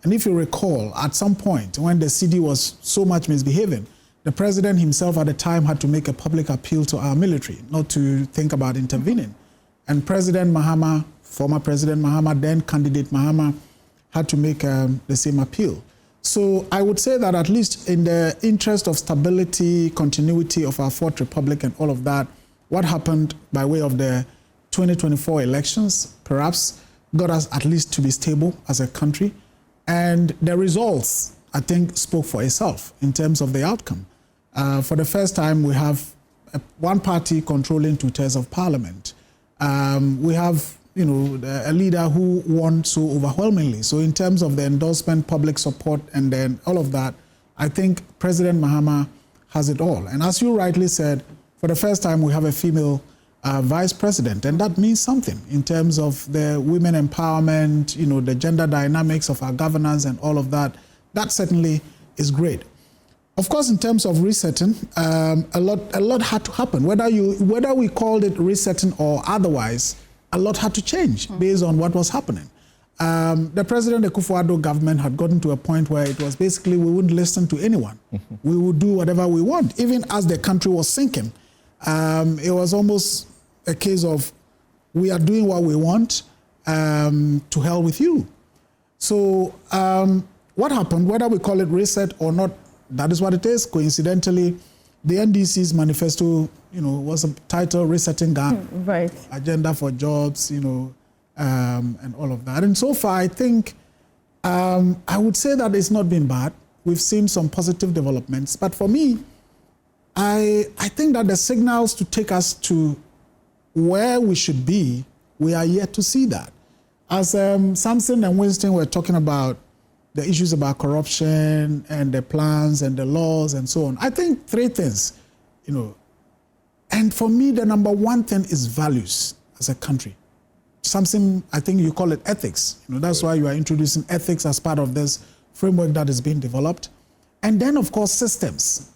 And if you recall, at some point when the CD was so much misbehaving, the president himself at the time had to make a public appeal to our military, not to think about intervening. And President Mahama, former President Mahama, then candidate Mahama, had to make the same appeal. So I would say that at least in the interest of stability, continuity of our Fourth Republic and all of that, what happened by way of the 2024 elections perhaps got us at least to be stable as a country. And the results, I think, spoke for itself in terms of the outcome. For the first time, we have one party controlling 2/3 of parliament. We have, a leader who won so overwhelmingly. So in terms of the endorsement, public support, and then all of that, I think President Mahama has it all. And as you rightly said, for the first time, we have a female vice president, and that means something in terms of the women empowerment, the gender dynamics of our governance and all of that. That certainly is great. Of course, in terms of resetting, a lot had to happen. Whether we called it resetting or otherwise, a lot had to change based on what was happening. The President Akufo-Addo government had gotten to a point where it was basically we wouldn't listen to anyone. We would do whatever we want, even as the country was sinking. It was almost a case of we are doing what we want, to hell with you. So what happened, whether we call it reset or not, that is what it is. Coincidentally, the NDC's manifesto, was titled Resetting Ghana, right. Agenda for Jobs, and all of that. And so far, I think, I would say that it's not been bad. We've seen some positive developments. But for me, I think that the signals to take us to where we should be, we are yet to see that. As Samson and Winston were talking about the issues about corruption and the plans and the laws and so on, I think three things, And for me, the number one thing is values as a country. Something, I think you call it ethics. That's why you are introducing ethics as part of this framework that is being developed. And then, of course, systems.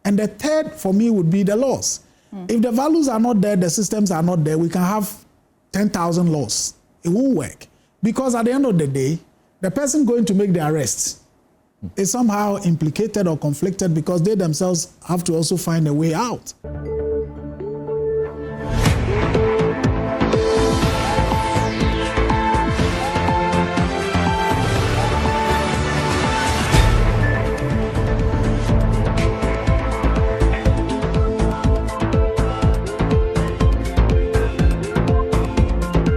And the third, for me, would be the laws. If the values are not there, the systems are not there, we can have 10,000 laws. It won't work. Because at the end of the day, the person going to make the arrest is somehow implicated or conflicted because they themselves have to also find a way out.